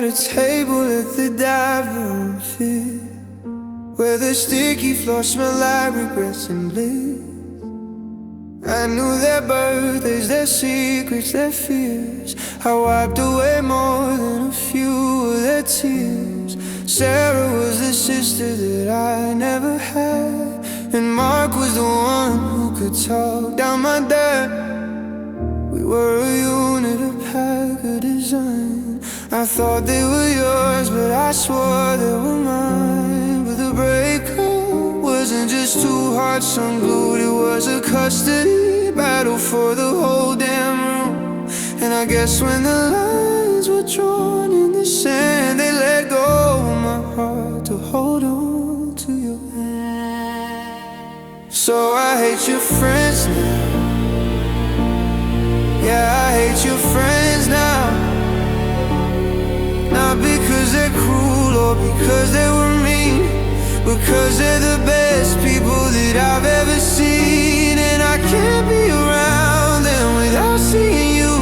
at a table at the dive room fit, where the sticky floor smelled like regrets and bliss. I knew their birthdays, their secrets, their fears. I wiped away more than a few of their tears. Sarah was the sister that I never had, and Mark was the one who could talk down my dad. We were a unit, a pack, a design. I thought they were yours, but I swore they were mine. But the breakup wasn't just two hearts unglued, it was a custody battle for the whole damn room. And I guess when the lines were drawn in the sand, they let go of my heart to hold on to your hand. So I hate your friends now. Yeah, I hate your friends now. Not because they're cruel or because they were mean, because they're the best people that I've ever seen. And I can't be around them without seeing you.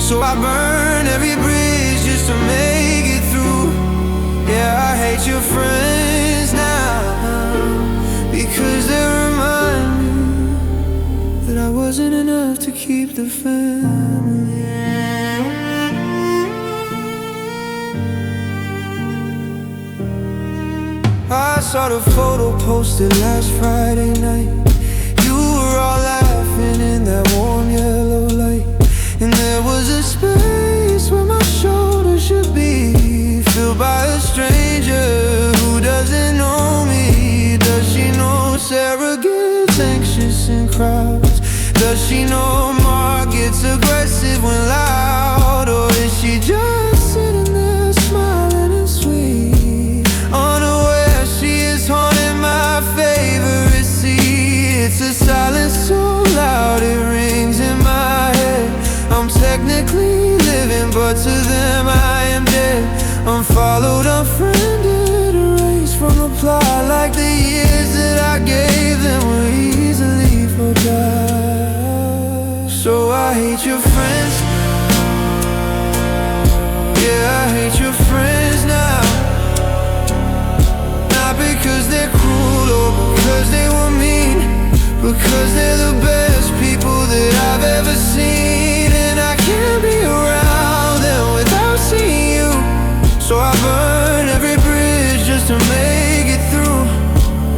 So I burn every bridge just to make it through. Yeah, I hate your friends now, because they remind me that I wasn't enough to keep the family. I saw the photo posted last Friday night. You were all laughing in that warm yellow light, and there was a space where my shoulder should be, filled by a stranger who doesn't know me. Does she know Sarah gets anxious in crowds? Does she know Mark gets aggressive when loud? Or is she just sitting there smiling and sweet, unaware she is haunting my favorite seat? It's a silence so loud it rings in my head. I'm technically living, but to them I am dead. Unfollowed, unfriended, erased from the plot, like the years that I gave them were easily forgot. So I hate your friends. Yeah, I hate your friends now. Not because they're cruel or because they were mean, because they're the best people that I've ever seen. And I can't be around them without seeing you. So I burn every bridge just to make it through.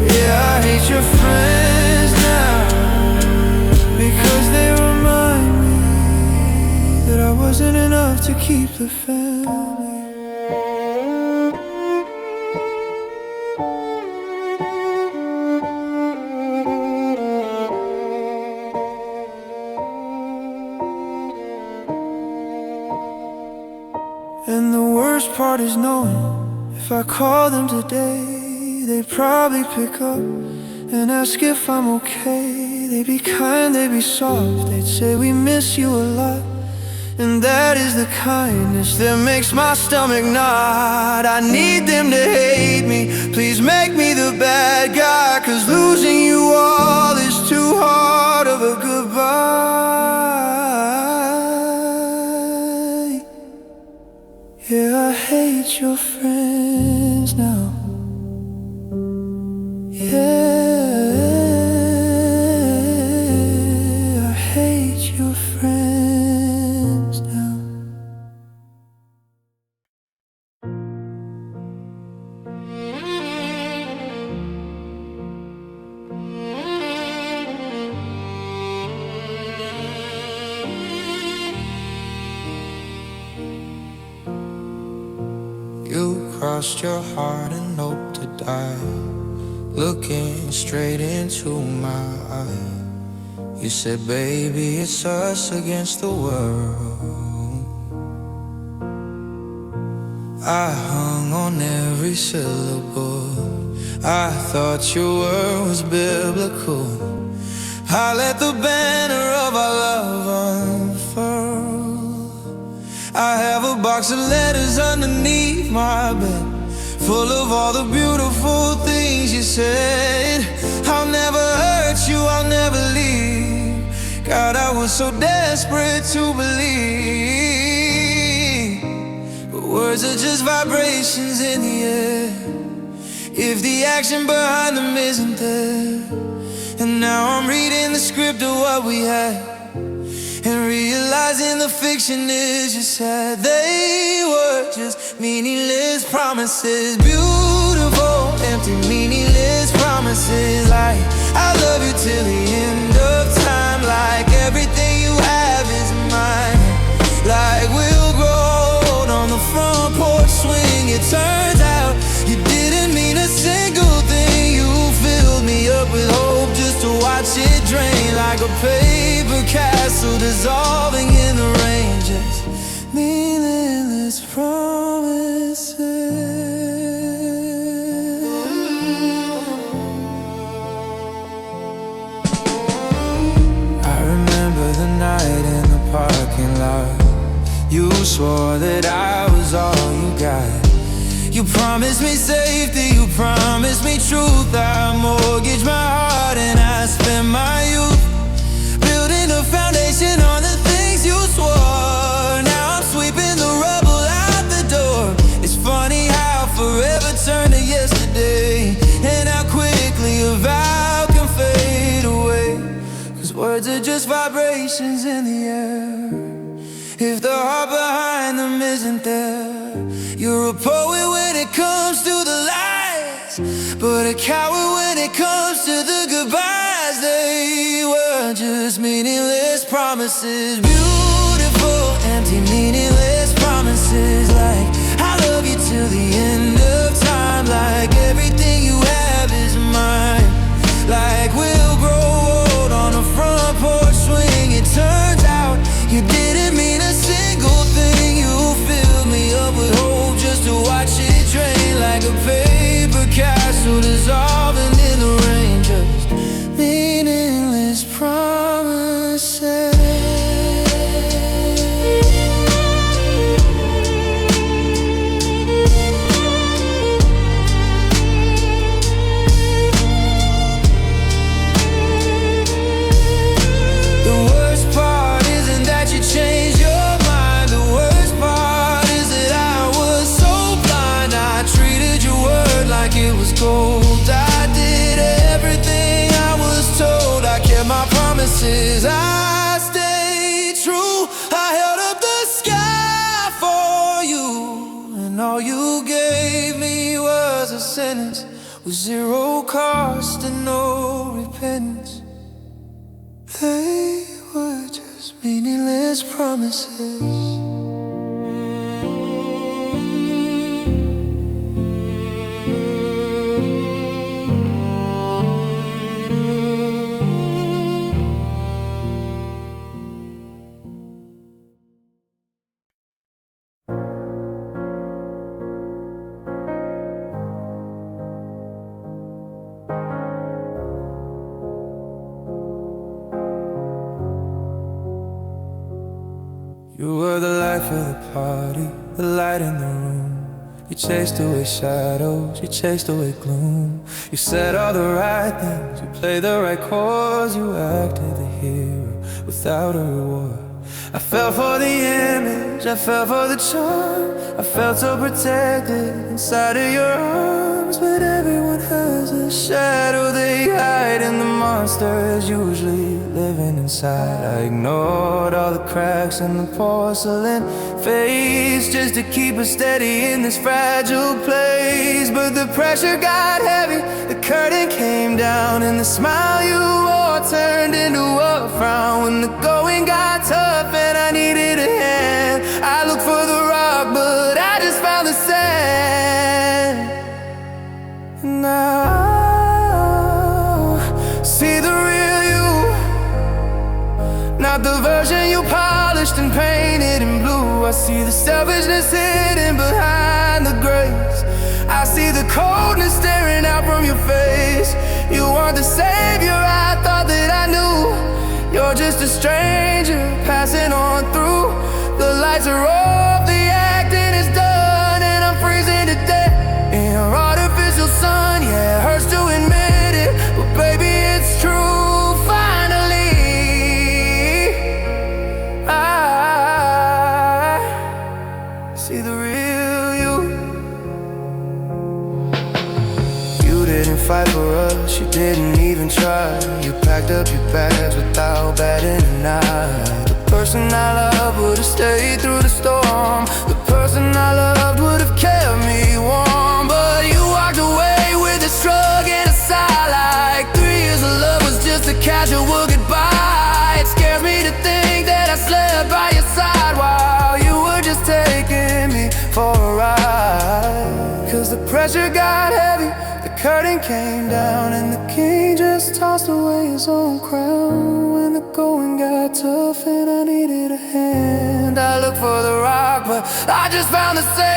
Yeah, I hate your friends now, because they remind me that I wasn't enough to keep the family. And the worst part is knowing if I call them today, they'd probably pick up and ask if I'm okay. They'd be kind, they'd be soft, they'd say we miss you a lot. And that is the kindness that makes my stomach knot. I need them to hate me, please make me the bad guy, 'cause losing you all is too hard of a goodbye. Yeah, I hate your friends now. Yeah, I hate your friends now. You crossed your heart and hoped to die, looking straight into my eye. You said, baby, it's us against the world. I hung on every syllable. I thought your word was biblical. I let the banner of our love unfurl. I have a box of letters underneath my bed, full of all the beautiful things you said. I'll never hurt you, I'll never leave. God, I was so desperate to believe. But Words are just vibrations in the air, if the action behind them isn't there. And now I'm reading the script of what we had, and realizing the fiction is just sad. They were just meaningless promises, beautiful, empty, meaningless promises. Like, I love you till the end of time, like everything you have is mine. Like we'll grow old on the front porch swing. It turns out you didn't mean a single thing. You filled me up with hope just to watch it drain, like a paper castle dissolving in the rain. Just meaningless promises. I remember the night in the parking lot. You swore that I was all you got. You promised me safety, you promised me truth. I mortgaged my heart and I spent my youth building a foundation on the things you swore. Now I'm sweeping the rubble out the door. It's funny how forever turned to yesterday, and how quickly a vow can fade away. Cause words are just vibrations in the air, if the heart behind them isn't there. You're a poet when it comes to the lies, but a coward when it comes to the goodbyes. They were just meaningless promises, beautiful, empty, meaningless promises. Like, I love you till the end of time, like everything you have is mine. Like we'll grow old on a front porch swing. It turns out you didn't mean a single thing. You filled me up with hope just to watch it drain, like a paper castle dissolving in the rain. Just meaningless promises. The worst part isn't that you changed your mind. The worst part is that I was so blind. I treated your word like it was gold. I did everything I was told. I kept my promises, I stayed true. I held up the sky for you, and all you gave me was a sentence with zero cost and no repentance. They were just meaningless promises. You were the life of the party, the light in the room. You chased away shadows, you chased away gloom. You said all the right things, you played the right chords. You acted the hero without a reward. I fell for the image, I fell for the charm. I felt so protected inside of your arms. But everyone has a shadow they hide, and the monster is usually living inside. I ignored all the cracks in the porcelain face just to keep us steady in this fragile place. But the pressure got heavy, the curtain came down, and the smile you wore turned into a frown. When the going got tough and I needed a hand, I looked for the rock, but I just found the sand. Now see the real you, not the version you polished and painted in blue. I see the selfishness hidden behind the grace. I see the coldness staring out from your face. You weren't the savior I thought that I knew. You're just a stranger passing on through. The lights are off, the acting is done, and I'm freezing to death in your artificial sun. Yeah, it hurts to admit it, but baby, it's true. Finally, I see the real she didn't even try. You packed up your bags without batting an eye. The person I loved would've stayed through the storm. The person I loved would've kept me warm. But you walked away with a shrug and a sigh, like 3 years of love was just a casual goodbye. It scares me to think that I slept by your side while you were just taking me for a ride. Cause the pressure got heavy, the curtain came down, and the king just tossed away his own crown. When the going got tough and I needed a hand, I looked for the rock, but I just found the sand.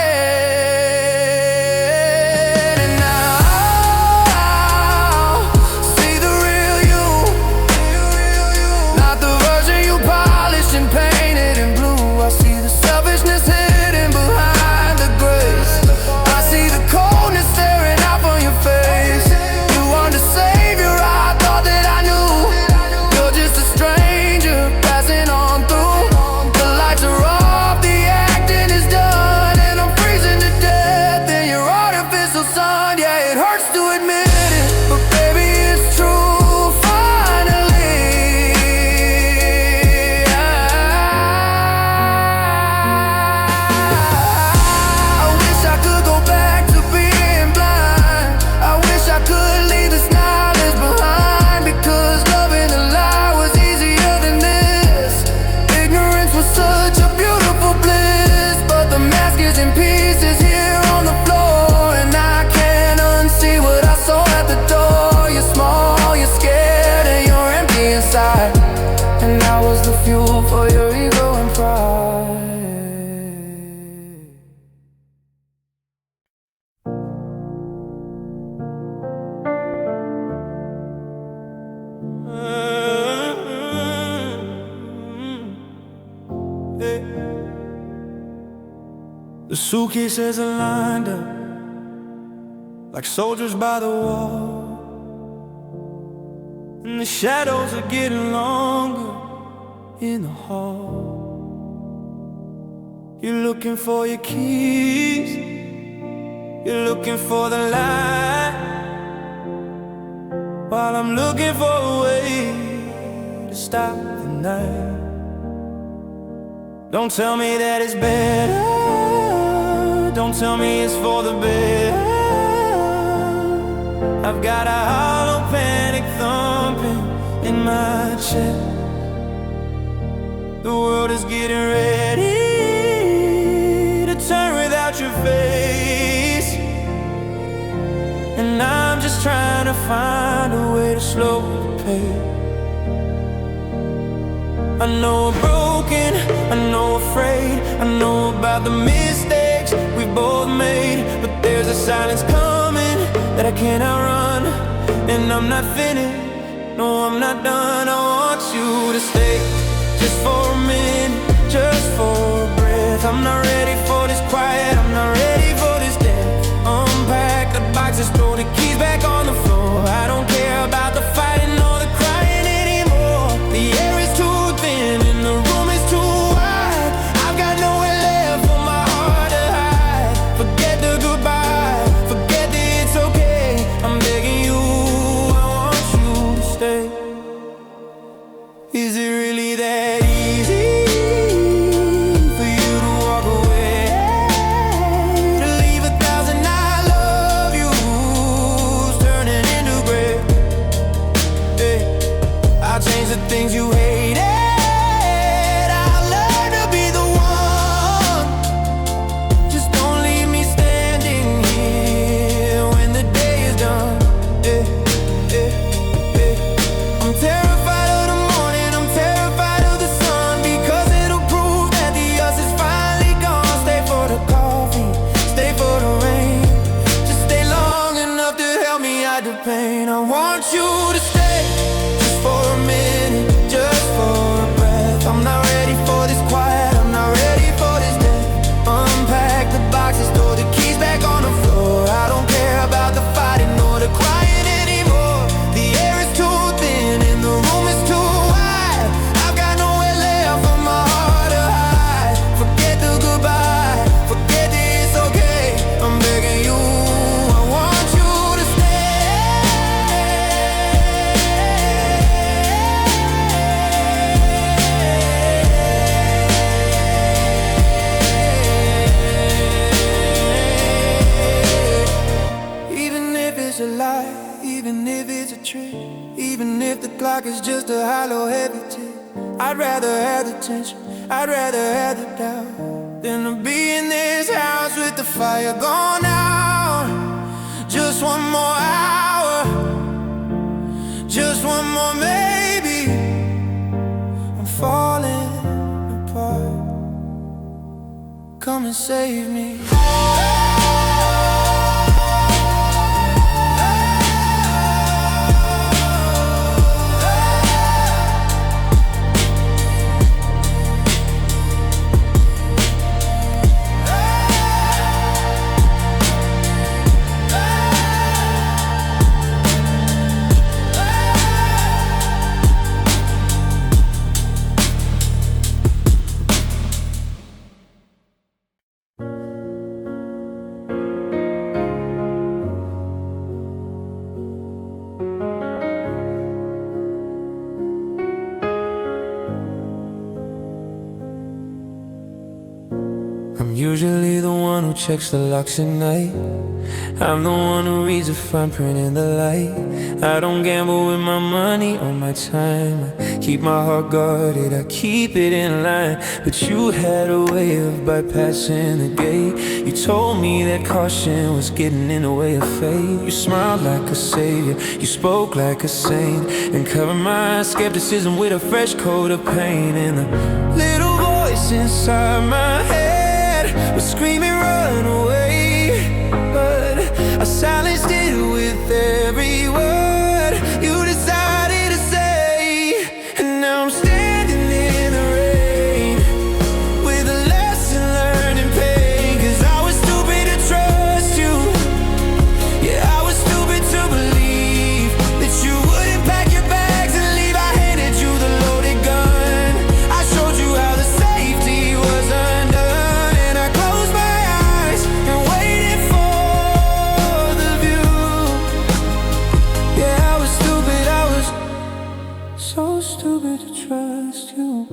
And now I see the real you, not the version you polished and painted in blue. I see the selfishness hidden behind the grace. I see the coldness staring out from your face. You want to savior, I thought that I knew. You're just a stranger passing on through. The lights are off, the acting is done, and I'm freezing to death in your artificial sun. Yeah, it hurts to admit it, but baby, it's true, finally. I wish I could go back to being blind. I wish I could leave this knowledge behind, because loving a lie was easier than this. Ignorance was such a beautiful bliss, but the mask is in pieces here on the floor, and I can't unsee what I saw at the door. You're small, you're scared, and you're empty inside, and I was the fuel for your ego and pride. The suitcases are lined up like soldiers by the wall, and the shadows are getting longer in the hall. You're looking for your keys, you're looking for the light, while I'm looking for a way to stop the night. Don't tell me that it's better, don't tell me it's for the better. I've got a hollow panic thumping in my chest. The world is getting ready to turn without your face, and I'm just trying to find a way to slow the pace. I know we're broken, I know we're afraid, I know about the mistakes we both made, but there's a silence coming that I can't outrun, and I'm not finished, no I'm not done. I want you to stay, just for a minute, just for a breath. I'm not ready for this quiet, I'm not ready for this death. Unpack the boxes, throw the keys back on the floor. I don't care about the fighting or the crying anymore. The air is too thin and the room is too wide. I've got nowhere left for my heart to hide. Forget the goodbye, forget that it's okay. I'm begging you, I want you to stay. Is it really that easy for you to walk away? is just a hollow, heavy tip. I'd rather have the tension, I'd rather have the doubt, than to be in this house with the fire gone out. Just one more hour, just one more maybe. I'm falling apart. Come and save me. I'm usually the one who checks the locks at night. I'm the one who reads the fine print in the light. I don't gamble with my money or my time. I keep my heart guarded, I keep it in line. But you had a way of bypassing the gate. You told me that caution was getting in the way of fate. You smiled like a savior, you spoke like a saint, and covered my skepticism with a fresh coat of paint. And the little voice inside my head was screaming, run away, but I silenced it with every word you decided to say. And now I'm standing in the rain with a lesson learned in pain. Cause I was stupid to trust you. Yeah, I was stupid to believe that you wouldn't pack your bags and leave. I handed you the loaded gun, I showed you how the safety was undone. So stupid to trust you.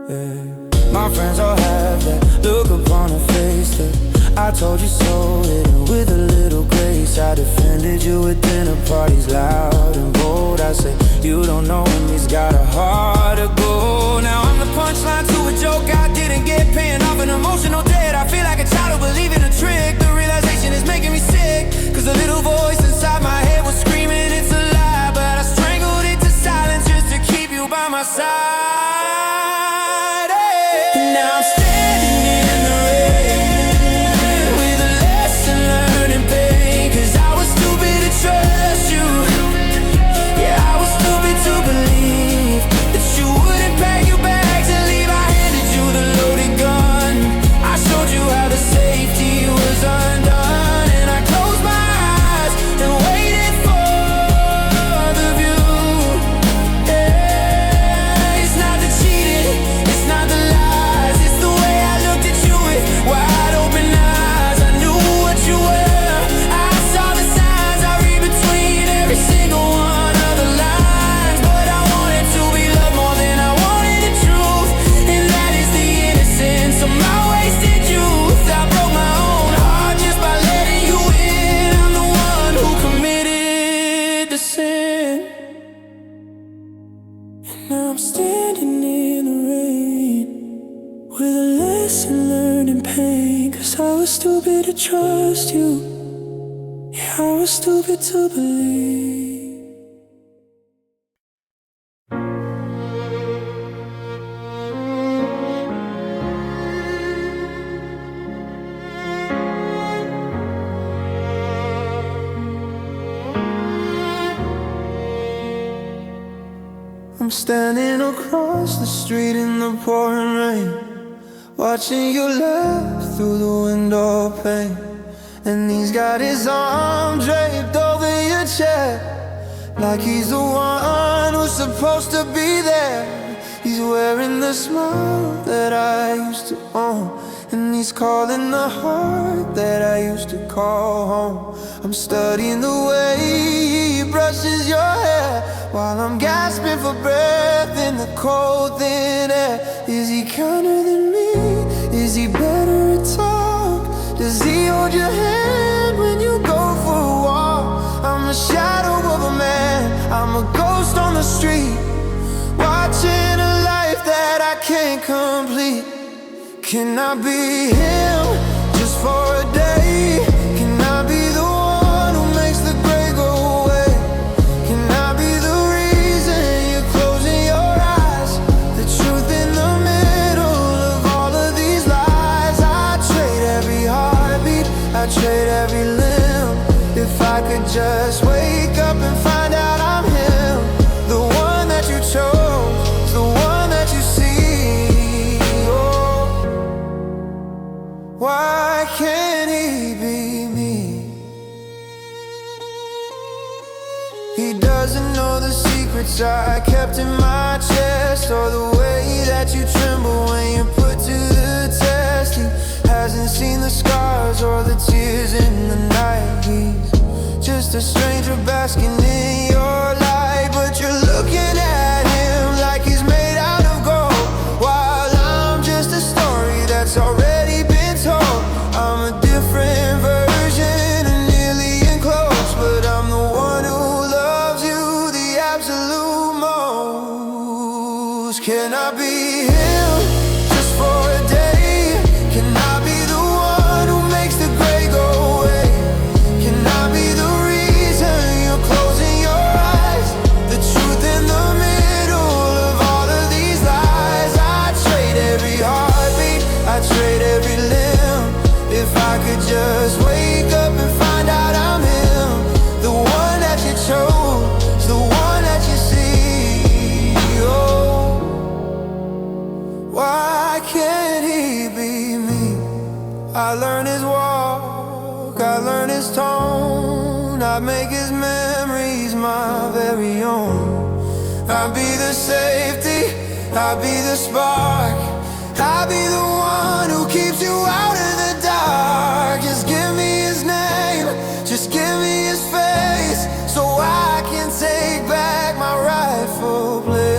Yeah. My friends all have that look upon her face, that I told you so, hidden with a little grace. I defended you at dinner parties, loud and bold. I said, you don't know him, he's got a heart of gold. Now I'm the punchline to a joke I didn't get, paying off an emotional debt. I feel like a child who believed in a trick. The realization is making me sick, cause the little voice inside my head was screaming it's a lie, but I strangled it to silence just to keep you by my side. Hey. Now I'm standing in the rain with a lesson learned in pain. Cause I was stupid to trust you. Yeah, I was stupid to believe that you wouldn't pack your bags and leave. I handed you the loaded gun, I showed you how the safety was undone. And I closed my eyes and waited for the view. Yeah, it's not the cheating, it's not the lies, it's the way I looked at you with wide open eyes. I knew what you were, I saw the signs, I read between every single one of the lines. But I wanted to be loved more than I wanted the truth, and that is the innocence of my wasted youth. I broke my own heart just by letting you in. I'm the one who committed the sin. And now I'm standing in the rain with a lesson learned in pain. Cause I was stupid to trust you. Yeah, I was stupid to believe. I'm standing across the street in the pouring rain, watching you laugh through the window pane. And he's got his arm draped over your chest, like he's the one who's supposed to be there. He's wearing the smile that I used to own, and he's calling the heart that I used to call home. I'm studying the way he brushes your hair while I'm gasping for breath in the cold thin air. Is he kinder than me? Is he better at talk? Does he hold your hand when you go for a walk? I'm the shadow of a man Can I be him just for a day? Can I be the one who makes the gray go away? Can I be the reason you're closing your eyes? The truth in the middle of all of these lies. I'd trade every heartbeat, I'd trade every limb, if I could just wake up and find out I'm him. The one that you chose, the one that you see. Oh, why can't he be me? He doesn't know the secrets I kept in my chest, or the way that you tremble when you're put to the test. He hasn't seen the scars or the tears in the night. He's just a stranger basking in your light, but you're looking at him like he's made out of gold, while I'm just a story that's already been told. I'm a different version of nearly enclosed, but I'm the one who loves you the absolute most. Can I be him just for a day? Can I be the one who makes the gray go away? Can I be the reason you're closing your eyes? The truth in the middle of all of these lies. I'd trade every heartbeat, I'd trade every limb, if I could just wake up and find out I'm him. The one that you chose, the one that you see. Oh, why can't he be me? I learn his walk, I learn his tone, I make his memories my very own. I'll be the safety, I'll be the spark, I'll be the one who keeps you out of the dark. Just give me his name, just give me his face, so I can take back my rightful place.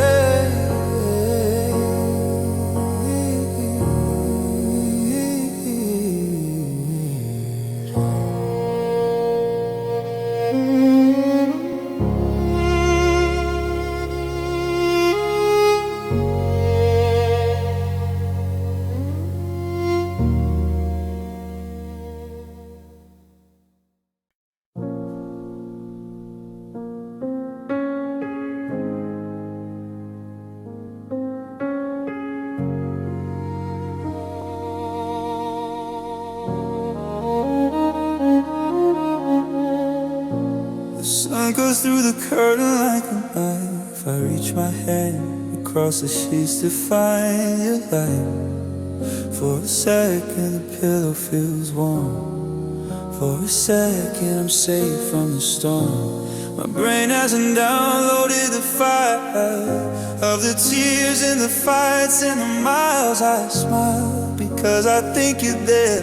The sun goes through the curtain like a knife. I reach my hand across the sheets to find your light. For a second the pillow feels warm, for a second I'm safe from the storm. My brain hasn't downloaded the file of the tears and the fights and the miles. I smile because I think you're there,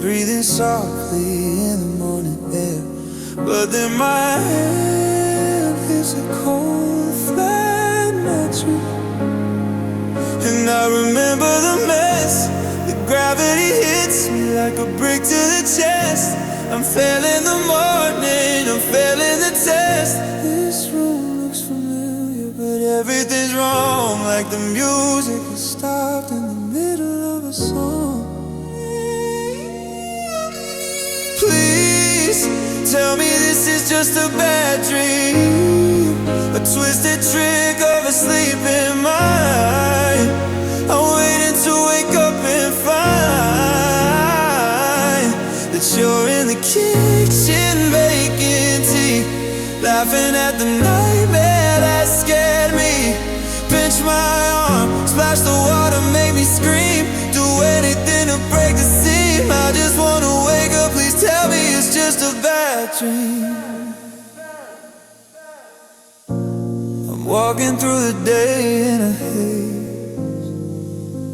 breathing softly in the morning air. But then my hand hits a cold, flat mattress, and I remember the mess. The gravity hits me like a brick to the chest. I'm failing the morning, I'm failing the test. This room looks familiar, but everything's wrong, like the music has stopped in the middle of a song. Please tell me this is just a bad dream, a twisted trick of a sleeping mind. I'm waiting to wake up and find that you're in the kitchen making tea, laughing at the nightmare that scared me. Pinch my arm, splash the water, make me scream, do anything to break the seam. I just wanna wake up, please tell me it's just a bad dream. I'm walking through the day in a haze,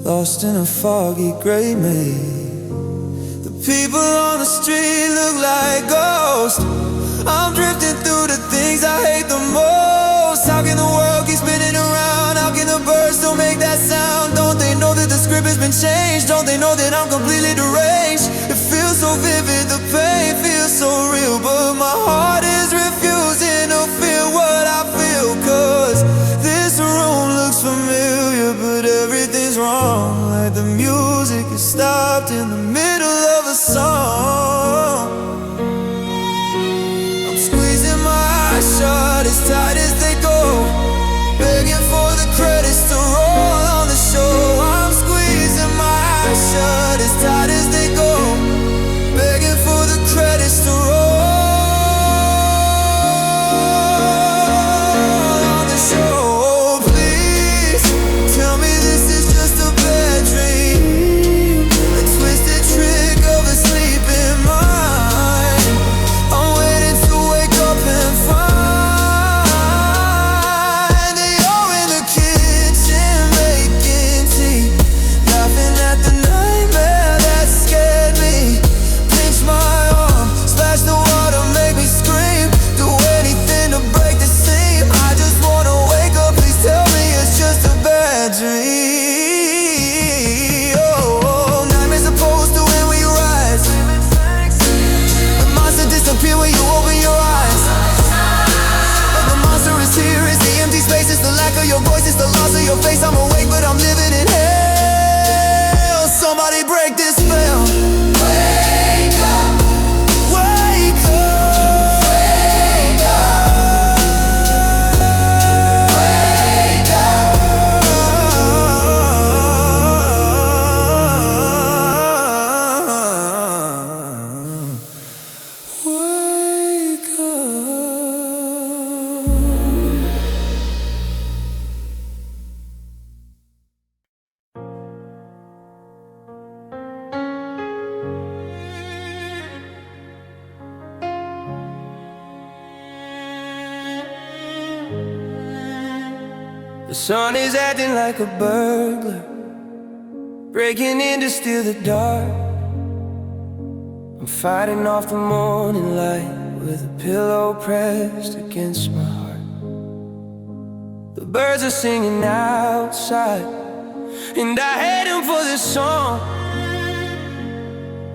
lost in a foggy gray maze. The people on the street look like ghosts. I'm drifting through the things I hate the most. How can the world keep spinning around? How can the birds still make that sound? Don't they know that the script has been changed? Don't they know that I'm completely deranged? It feels so vivid, the pain feels so real, but my heart is refusing to feel what I feel. Cause this room looks familiar, but everything's wrong, like the music stopped in the middle of a song. I'm squeezing my eyes shut as tight as they go, begging for the credits to roll on the show. I'm squeezing my eyes shut as tight as they go, begging for the credits to roll on the show. Please tell me this is just a bad dream, a twisted trick of a sleeping mind. I'm waiting to wake up and find that you're in the kitchen making tea, laughing at the nightmare that scared me. Pinch my arm, splash the water, make me scream, do anything to break the seam. I just wanna wake up, please tell me it's just a bad dream. Oh, nightmares supposed to end when you rise. The monster disappear when you open your eyes. But the monster is here, it's the empty space, it's the lack of your voice, it's the loss of your face. I'm awake but I'm living in hell. Somebody break this spell. Wake up, wake up, wake up, wake up, wake up. The sun is acting like a burglar, breaking in to steal the dark. I'm fighting off the morning light with a pillow pressed against my heart. The birds are singing outside, and I hate them for this song.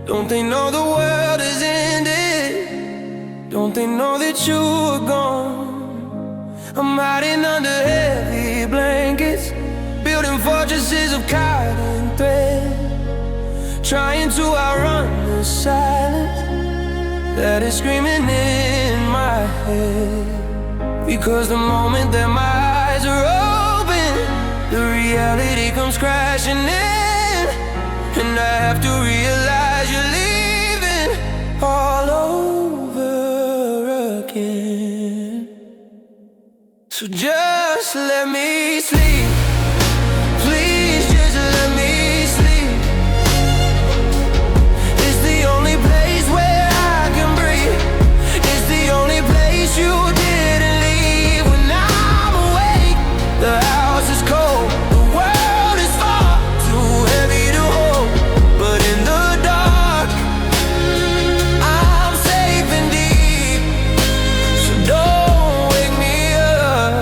Don't they know the world has ended? Don't they know that you are gone? I'm hiding under heavy blankets, building fortresses of cotton thread, trying to outrun the silence that is screaming in my head. Because the moment that my eyes are open, the reality comes crashing in, and I have to realize you're leaving all over again. So just let me sleep, please just let me sleep. It's the only place where I can breathe. It's the only place you didn't leave. When I'm awake, the house is cold, the world is far too heavy to hold. But in the dark, I'm safe and deep. So don't wake me up.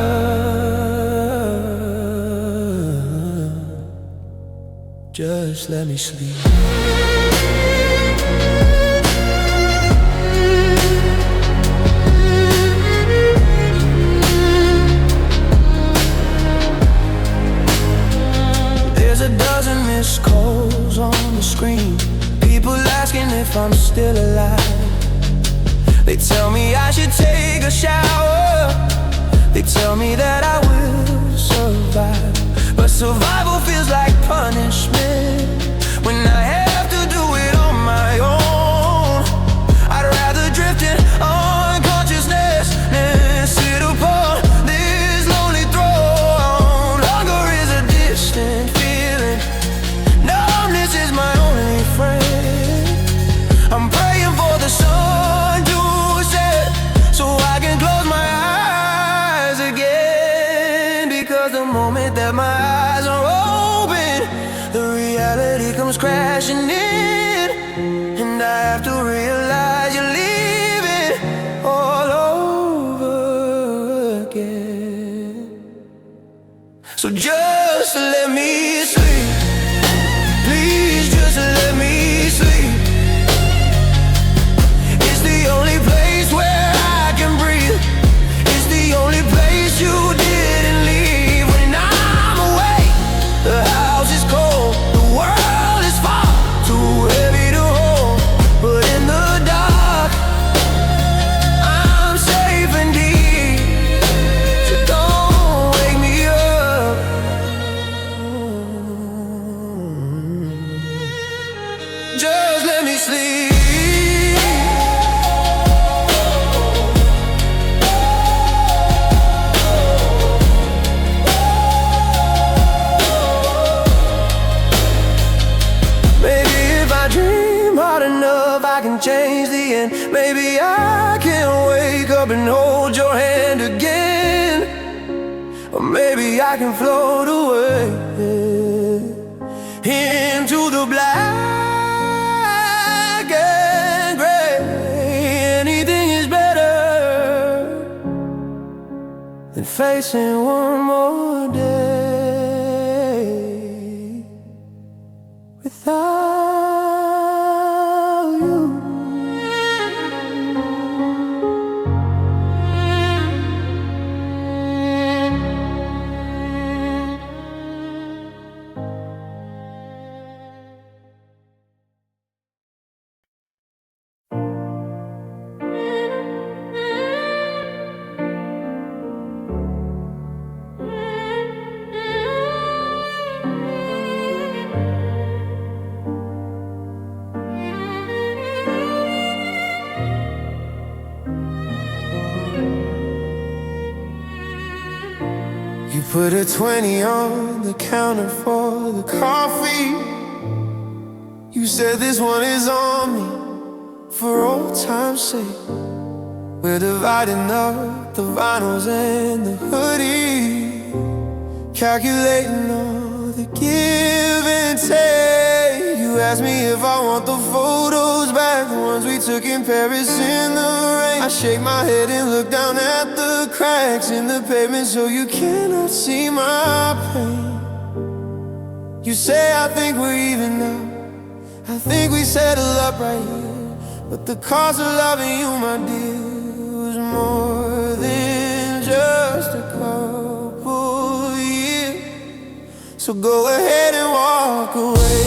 Just let me sleep. There's a dozen missed calls on the screen, people asking if I'm still alive. They tell me I should take a shower, they tell me that I will survive. But survival feels like punishment when I have to do it on my own. I'd rather drift in unconsciousness than sit upon this lonely throne. Hunger is a distant feeling, numbness is my only friend. I'm praying for the sun to set so I can close my eyes again. Because the moment that my eyes are open, the reality comes crashing in, and I have to realize you're leaving all over again. So just let me sleep, please just let me sleep. It's the only place where I can breathe. It's the only place you didn't leave. When I'm awake, the house is cold, the world is far seriously. Maybe if I dream hard enough, I can change the end. Maybe I can wake up and hold your hand again. Or maybe I can float away into the black and gray. Anything is better than facing one more day without you. You put a 20 on the counter for the coffee. You said this one is on me for old time's sake. We're dividing up the vinyls and the hoodie, calculating all the give and take. You asked me if I want the photos back, the ones we took in Paris in the rain. I shake my head and look down at the cracks in the pavement so you cannot see my pain. You say I think we're even now, I think we settle up right here. But the cost of loving you, my dear, was more than just a couple years. So go ahead and walk away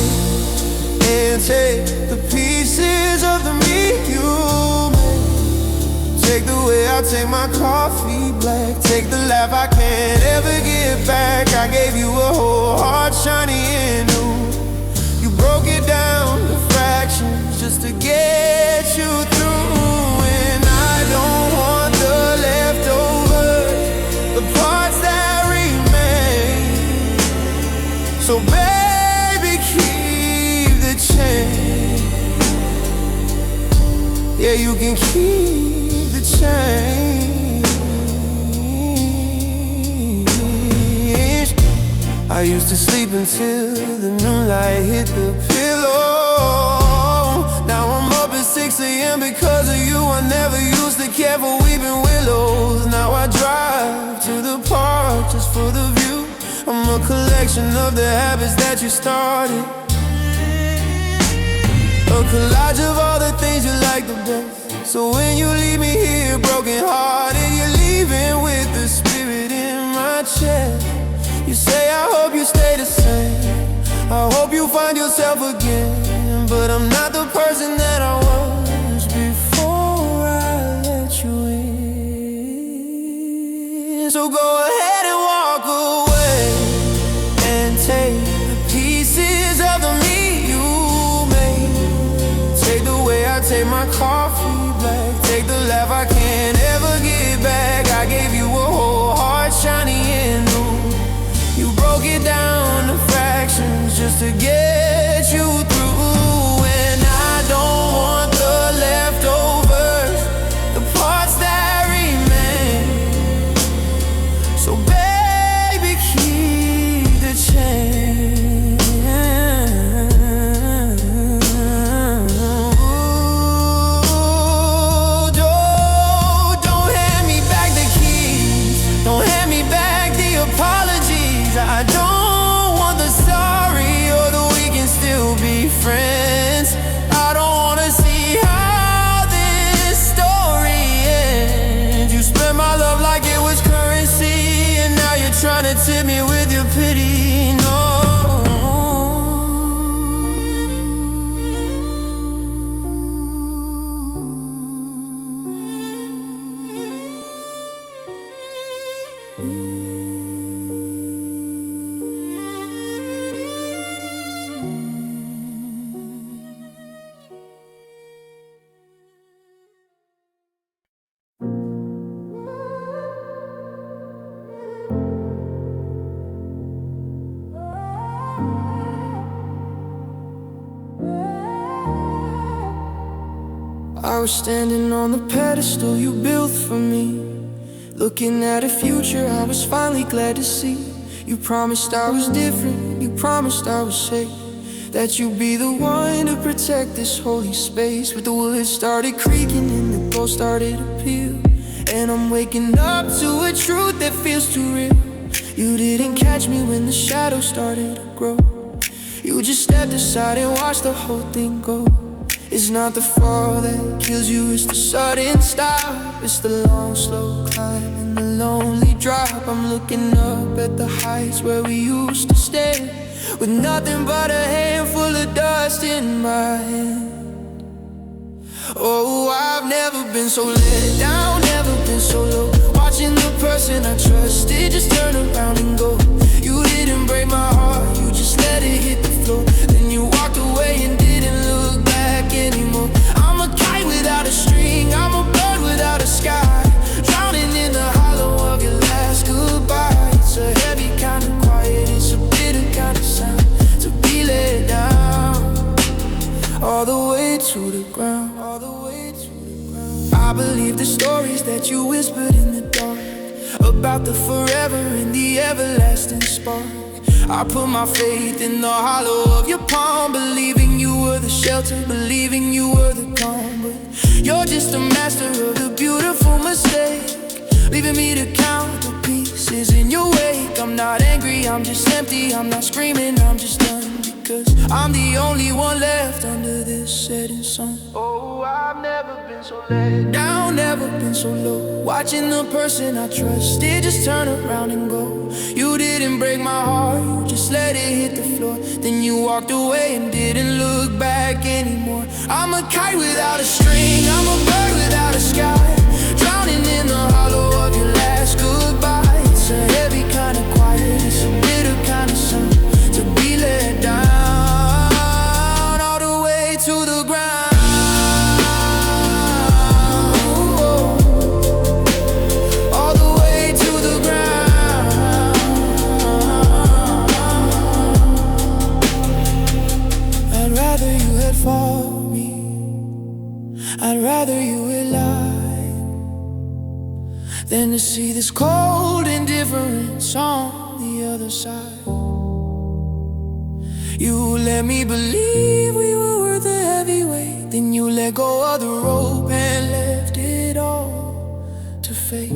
and take the pieces of the me you made. Take the way I take my coffee black, take the laugh I can't ever get back. I gave you a whole heart shiny and new. You broke it down to fractions just to get you through. And I don't want the leftovers, the parts that remain. So baby, keep the change. Yeah, you can keep the change. I used to sleep until the moonlight hit the pillow. Now I'm up at 6 a.m. because of you. I never used to care for weeping willows. Now I drive to the park just for the view. I'm a collection of the habits that you started, a collage of all the things you like the best. So when you leave me here broken hearted, you're leaving with the spirit in my chest. You say I hope you stay the same, I hope you find yourself again. But I'm not the person that I was before I let you in. So go ahead and walk away and take the pieces of the me you made. Take the way I take my coffee black, take the laugh I can't ever get back. I gave you a whole heart shiny and new. You broke it down to fractions just to get you through. And I don't want the leftovers, the parts that remain. So baby, keep the change. Ooh, don't hand me back the keys, don't hand me back the apologies. I don't want the sorry or the we I was standing on the pedestal you built for me, looking at a future I was finally glad to see. You promised I was different, you promised I was safe, that you'd be the one to protect this holy space. But the wood started creaking and the ghost started to peel, and I'm waking up to a truth that feels too real. You didn't catch me when the shadows started to grow. You just stepped aside and watched the whole thing go. It's not the fall that kills you, it's the sudden stop. It's the long, slow climb and the lonely drop. I'm looking up at the heights where we used to stand, with nothing but a handful of dust in my hand. Oh, I've never been so let down, never been so low, watching the person I trusted just turn around and go. You didn't break my heart, you just let it hit the floor. Then you walked away and didn't look back anymore. I'm a kite without a string, I'm a bird without a sky, drowning in the hollow of your last goodbye. It's a heavy kind of quiet, it's a bitter kind of sound, to be let down, all the way to the ground, all the way to the ground. I believe the stories that you whispered in the dark, about the forever and the everlasting spark. I put my faith in the hollow of your palm, believing you were the shelter, believing you were the calm. But you're just a master of the beautiful mistake, leaving me to count the pieces in your wake. I'm not angry, I'm just empty, I'm not screaming, I'm just done, because I'm the only one left under this setting sun. Oh, I've never been so let down, never been so low, watching the person I trusted just turn around and go. You didn't break my heart, you just let it hit the floor. Then you walked away and didn't look back anymore. I'm a kite without a string, I'm a bird without a sky, drowning in the hollow of your last goodbye. It's a heavy kind of quiet, it's a bitter kind of sound, to be let down, all the way to the ground. For me, I'd rather you had lied than to see this cold indifference on the other side. You let me believe we were worth a heavy weight, then you let go of the rope and left it all to fate.